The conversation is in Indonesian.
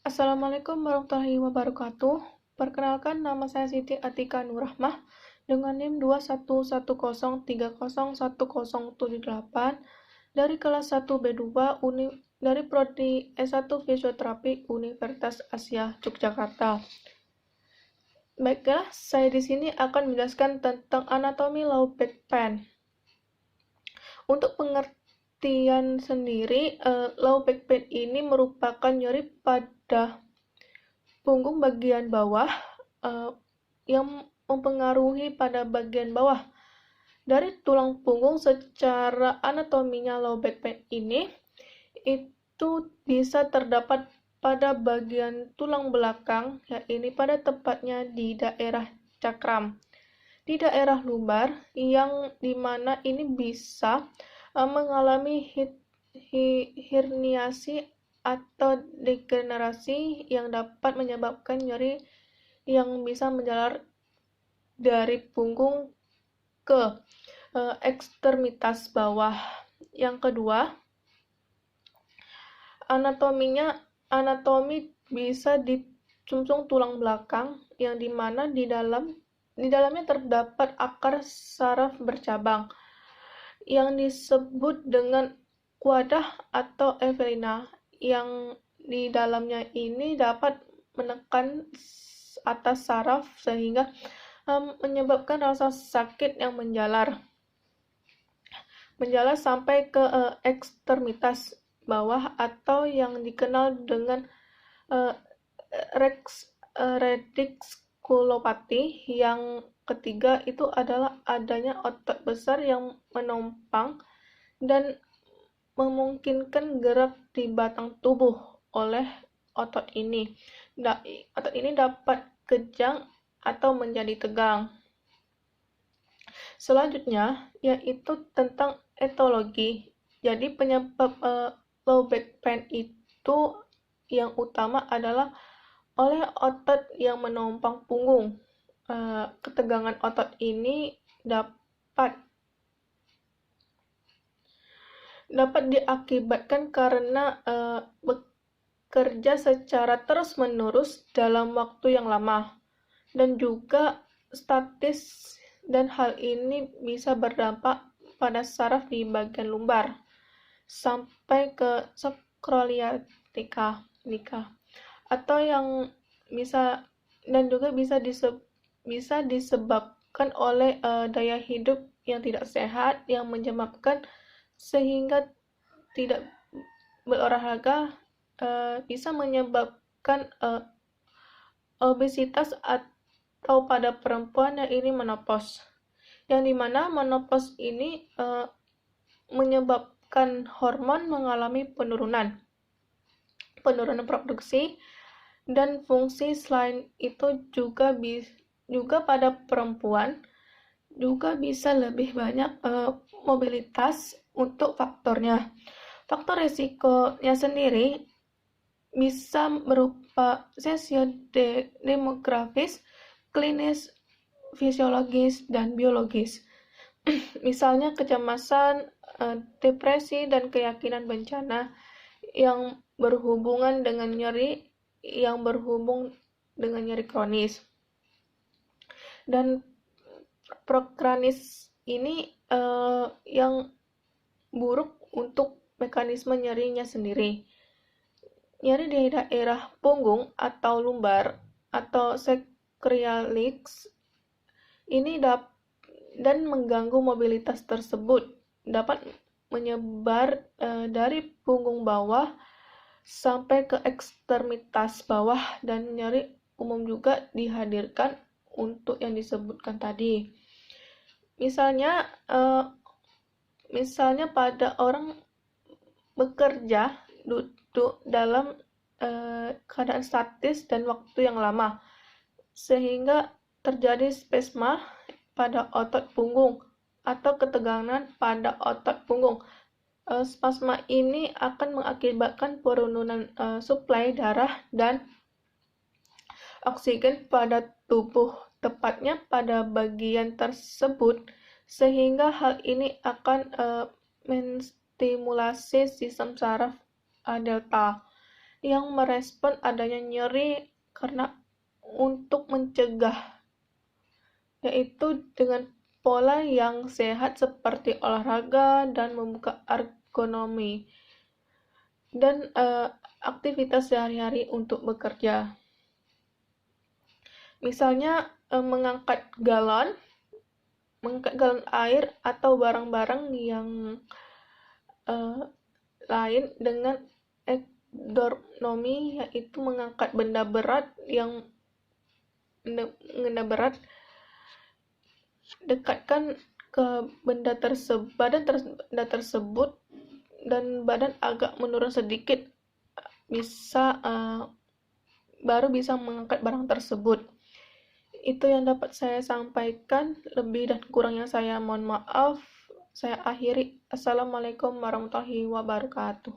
Assalamualaikum warahmatullahi wabarakatuh. Perkenalkan, nama saya Siti Atika Nurrahmah dengan NIM 21103010178 dari kelas 1B2 dari Prodi S1 Fisioterapi Universitas Asia Yogyakarta. Baiklah, saya di sini akan menjelaskan tentang anatomi low back pain. Untuk pengertian sendiri, low back pain ini merupakan nyeri pada punggung bagian bawah yang mempengaruhi pada bagian bawah dari tulang punggung. Secara anatominya low back pain ini itu bisa terdapat pada bagian tulang belakang, yaitu pada tepatnya di daerah cakram, di daerah lumbar, yang dimana ini bisa mengalami herniasi atau degenerasi yang dapat menyebabkan nyeri yang bisa menjalar dari punggung ke ekstremitas bawah. Yang kedua, anatomi bisa di sumsum tulang belakang, yang dimana di dalamnya terdapat akar saraf bercabang yang disebut dengan quadrah atau evelina, yang di dalamnya ini dapat menekan atas saraf sehingga menyebabkan rasa sakit yang menjalar sampai ke ekstremitas bawah, atau yang dikenal dengan radikulopati. Yang ketiga itu adalah adanya otot besar yang menopang dan memungkinkan gerak di batang tubuh oleh otot ini. Otot ini dapat kejang atau menjadi tegang. Selanjutnya yaitu tentang etiologi. Jadi penyebab low back pain itu yang utama adalah oleh otot yang menopang punggung. Ketegangan otot ini dapat diakibatkan karena bekerja secara terus-menerus dalam waktu yang lama dan juga statis, dan hal ini bisa berdampak pada saraf di bagian lumbar sampai ke skroliatika atau yang bisa dan juga bisa disebabkan oleh daya hidup yang tidak sehat yang menyebabkan sehingga tidak berolahraga, bisa menyebabkan obesitas atau pada perempuan yang ini menopause, yang dimana menopause ini menyebabkan hormon mengalami penurunan produksi dan fungsi. Selain itu juga pada perempuan juga bisa lebih banyak mobilitas. Untuk faktor risikonya sendiri bisa berupa sosio-demografis, klinis, fisiologis, dan biologis. Misalnya kecemasan, depresi, dan keyakinan bencana yang berhubungan dengan nyeri kronis. Dan prokranis ini yang buruk untuk mekanisme nyerinya sendiri. Nyeri di daerah punggung atau lumbar atau sacroiliac ini dan mengganggu mobilitas tersebut dapat menyebar dari punggung bawah sampai ke ekstremitas bawah, dan nyeri umum juga dihadirkan untuk yang disebutkan tadi. Misalnya pada orang bekerja duduk dalam keadaan statis dan waktu yang lama sehingga terjadi spasma pada otot punggung atau ketegangan pada otot punggung. Spasma ini akan mengakibatkan penurunan suplai darah dan oksigen pada tubuh, tepatnya pada bagian tersebut, sehingga hal ini akan menstimulasi sistem saraf delta yang merespon adanya nyeri karena untuk mencegah, yaitu dengan pola yang sehat seperti olahraga dan membuka ergonomi dan aktivitas sehari-hari untuk bekerja. Misalnya mengangkat galon air atau barang-barang yang lain dengan ergonomi, yaitu mengangkat benda berat dekatkan ke badan tersebut dan badan agak menurun sedikit baru bisa mengangkat barang tersebut. Itu yang dapat saya sampaikan, lebih dan kurangnya saya mohon maaf. Saya akhiri. Assalamualaikum warahmatullahi wabarakatuh.